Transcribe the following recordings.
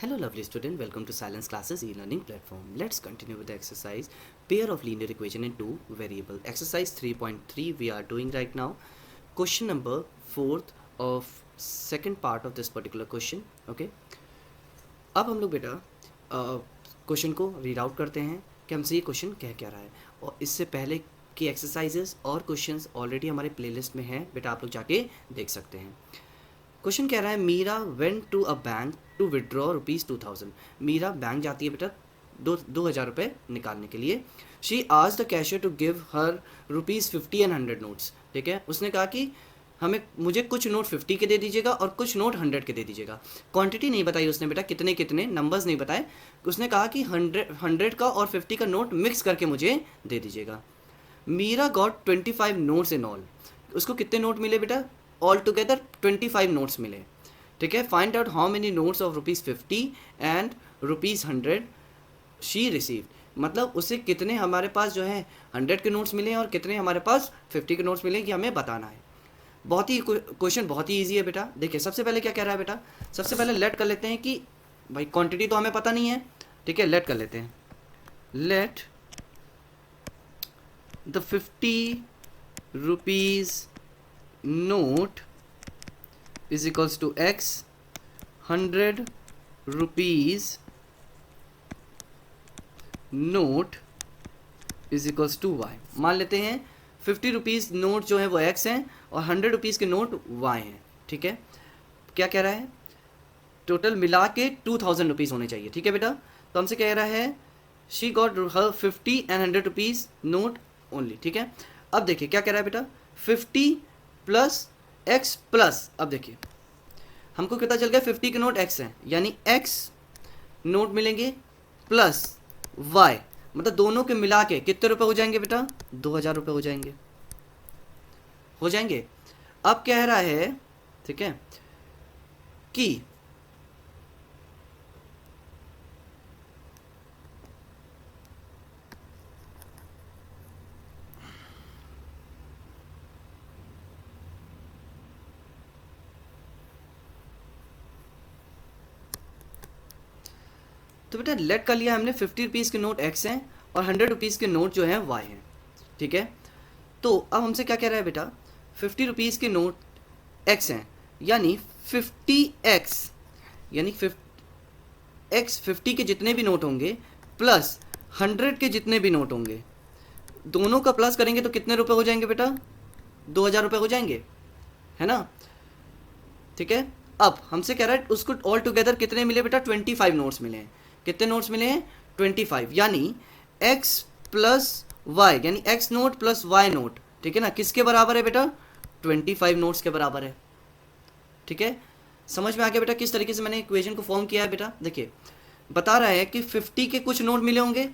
Hello lovely student, welcome to Silence Classes e-learning platform. Let's continue with the exercise pair of linear equation in two variable. Exercise 3.3 we are doing right now. Question number 4th of second part of this particular question. Okay. अब हम लोग बेटा question को read out करते हैं कि हमसे ये क्वेश्चन कह क्या रहा है, और इससे पहले की एक्सरसाइजेस और क्वेश्चंस ऑलरेडी हमारे प्लेलिस्ट में हैं बेटा, आप लोग जाके देख सकते हैं. क्वेश्चन कह रहा है Meera went to a bank to withdraw ₹2000. Meera bank जाती है बेटा 2000 रुपये निकालने के लिए. शी आज the cashier to give her ₹50 and 100 notes. ठीक है, उसने कहा कि मुझे कुछ नोट 50 के दे दीजिएगा और कुछ नोट 100 के दे दीजिएगा. क्वांटिटी नहीं बताई उसने बेटा, कितने कितने नंबर्स नहीं बताए. उसने कहा कि 100 का और 50 का नोट मिक्स करके मुझे दे दीजिएगा. Meera got 25 notes in all. उसको कितने नोट मिले बेटा? ऑल टुगेदर 25 नोट्स मिले. ठीक है, find out how many notes of ₹50 and ₹100 she received. मतलब उसे कितने हमारे पास जो है 100 के नोट्स मिले हैं और कितने हमारे पास 50 के नोट्स मिले, कि हमें बताना है. बहुत ही क्वेश्चन बहुत ही ईजी है बेटा. देखिए सबसे पहले क्या कह रहा है बेटा, सबसे पहले लेट कर लेते हैं कि भाई क्वांटिटी तो हमें पता नहीं है. ठीक है, लेट कर लेते हैं. Let the 50 rupees note is equals to x, 100 rupees note is equals to y. मान लेते हैं 50 रुपीज़ नोट जो है वो x हैं और 100 रुपीज़ के नोट y हैं. ठीक है, क्या कह रहा है, टोटल मिला के 2000 रुपीज़ होने चाहिए. ठीक है बेटा, तो हमसे कह रहा है she got her 50 and 100 rupees note only. ठीक है, अब देखिए क्या कह रहा है बेटा, 50 प्लस x प्लस, अब देखिए हमको पता चल गया 50 के नोट x हैं, यानी x नोट मिलेंगे प्लस y, मतलब दोनों के मिला के कितने रुपए हो जाएंगे बेटा? 2000 रुपये हो जाएंगे. अब कह रहा है, ठीक है, कि तो बेटा लेट कर लिया हमने 50 रुपीज़ के नोट x हैं और 100 रुपीज़ के नोट जो हैं y हैं. ठीक है, तो अब हमसे क्या कह रहा है बेटा, 50 रुपीज़ के नोट x हैं, यानी 50x, यानी x 50 के जितने भी नोट होंगे प्लस 100 के जितने भी नोट होंगे, दोनों का प्लस करेंगे तो कितने रुपए हो जाएंगे बेटा? 2000 रुपये हो जाएंगे, है ना. ठीक है, अब हमसे कह रहा है उसको ऑल टुगेदर कितने मिले बेटा? 25 नोट्स मिले हैं. कितने नोट्स मिले हैं? 25, यानी x प्लस वाई, यानी x note plus y note. ठीक है ना, किसके बराबर है बेटा? 25 नोट्स के बराबर है. ठीक है, समझ में आ गया बेटा किस तरीके से मैंने इक्वेशन को फॉर्म किया है बेटा. देखिए बता रहा है कि 50 के कुछ नोट मिले होंगे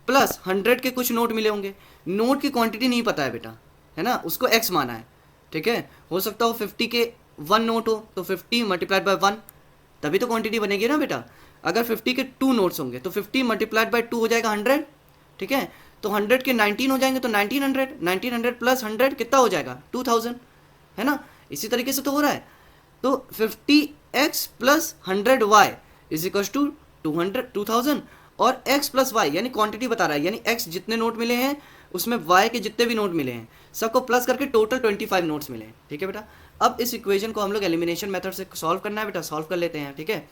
प्लस 100 के कुछ नोट मिले होंगे. नोट की क्वांटिटी नहीं पता है बेटा, है ना, उसको x माना है. ठीक है, हो सकता हो 50 के 1 नोट हो तो 50 मल्टीप्लाइड बाय 1, तभी तो क्वांटिटी बनेगी ना बेटा. अगर 50 के 2 नोट्स होंगे तो 50 मल्टीप्लाइड बाय 2 हो जाएगा 100. ठीक है, तो 100 के 19 हो जाएंगे तो 1900 प्लस 100 कितना हो जाएगा? 2000, है ना. इसी तरीके से तो हो रहा है. तो 50x plus 100y is equal to 2000 और x प्लस y, यानी क्वांटिटी बता रहा है, यानी x जितने नोट मिले हैं उसमें y के जितने भी नोट मिले हैं सबको प्लस करके टोटल 25 नोट्स मिले हैं. ठीक है बेटा, अब इस इक्वेशन को हम लोग एलिमिनेशन मेथड से सॉल्व करना है बेटा, सॉल्व कर लेते हैं. ठीक है,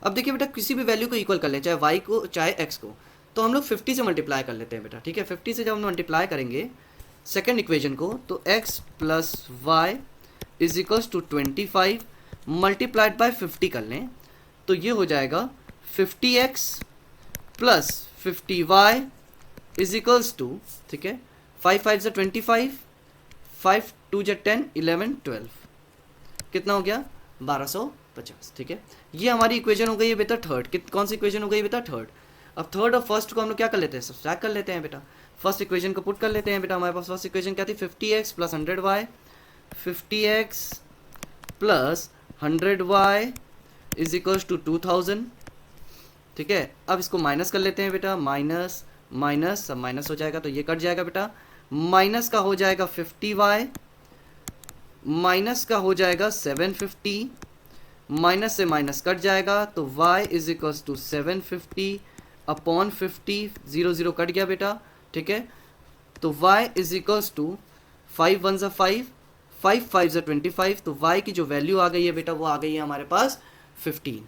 अब देखिए बेटा किसी भी वैल्यू को इक्वल कर लें, चाहे y को चाहे x को, तो हम लोग 50 से मल्टीप्लाई कर लेते हैं बेटा. ठीक है, 50 से जब हम मल्टीप्लाई करेंगे सेकेंड इक्वेशन को तो x plus Y is equals to 25 multiplied by 50 कर लें तो ये हो जाएगा 50x plus 50y is equals to, ठीक है, 5 5 से 25, 5 2 जा 10, 11 12, कितना हो गया? 1250. ठीक है, ये हमारी इक्वेशन हो गई है बेटा थर्ड. कौन सी इक्वेशन हो गई बेटा? थर्ड. अब थर्ड और फर्स्ट को हम लोग क्या कर लेते हैं? सब्ट्रैक्ट कर लेते हैं बेटा. फर्स्ट इक्वेशन को पुट कर लेते हैं बेटा. हमारे पास फर्स्ट इक्वेशन क्या थी? 50x plus 100y, 50x plus 100y is equals to 2000. ठीक है, अब इसको माइनस कर लेते हैं बेटा. माइनस माइनस सब माइनस हो जाएगा तो ये कट जाएगा बेटा. माइनस का हो जाएगा 50y, माइनस का हो जाएगा 750, माइनस से माइनस कट जाएगा, तो y is equals to 750 upon 50, 0 0 cut गया बेटा, ठीक है। तो y इज इक्वल्स टू 5 1 ज़ा 5, 5 5 ज़ा 25, तो y की जो वैल्यू आ गई है बेटा वो आ गई है हमारे पास 15।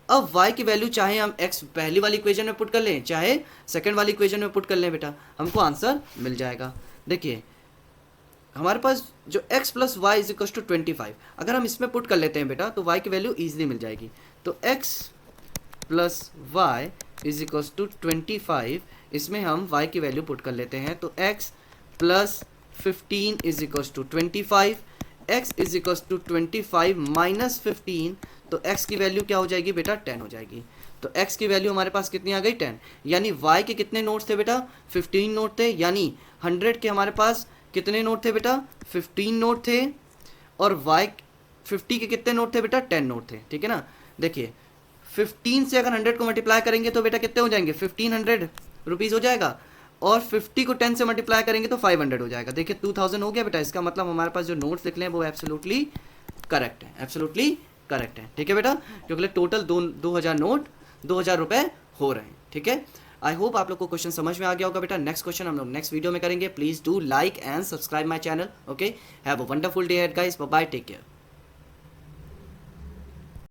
अब y की वैल्यू चाहे हम x पहली वाली इक्वेशन में पुट कर लें चाहे सेकंड वाली इक्वेशन में पुट कर लें बेटा, हमको आंसर मिल जाएगा। देखिए हमारे पास जो x plus Y is equal to 25, अगर हम इसमें पुट कर लेते हैं बेटा तो y की वैल्यू ईजिली मिल जाएगी। तो x plus Y is equal to 25, इसमें हम y की वैल्यू पुट कर लेते हैं, तो x plus 15 is equal to 25, x is equal to 25 minus 15, तो x की वैल्यू क्या हो जाएगी बेटा 10 हो जाएगी। तो x की वैल्यू हमारे पास कितनी आ गई 10, यानी y के कितने नोट्स थे बेटा 15 नोट थे, यानी 100 के हमारे पास कितने नोट थे बेटा 15 नोट थे, और y 50 के कितने नोट थे बेटा 10 नोट थे, ठीक है ना। देखिए 15 से अगर 100 को मल्टीप्लाई करेंगे तो बेटा कितने हो जाएंगे 1500 रुपीज़ हो जाएगा, और 50 को 10 से मल्टीप्लाई करेंगे तो 500 हो जाएगा। देखिए 2000 हो गया बेटा, इसका मतलब हमारे पास जो नोट्स निकले हैं वो एब्सोल्युटली करेक्ट है, एब्सोल्युटली करेक्ट है, ठीक है बेटा, क्योंकि टोटल 2000 नोट 2000 रुपये हो रहे हैं, ठीक है। आई होप आप लोग को क्वेश्चन समझ में आ गया होगा बेटा। नेक्स्ट क्वेश्चन हम लोग नेक्स्ट वीडियो में करेंगे। Please do like and subscribe my channel. Okay, have a wonderful day ahead guys, bye bye, take care.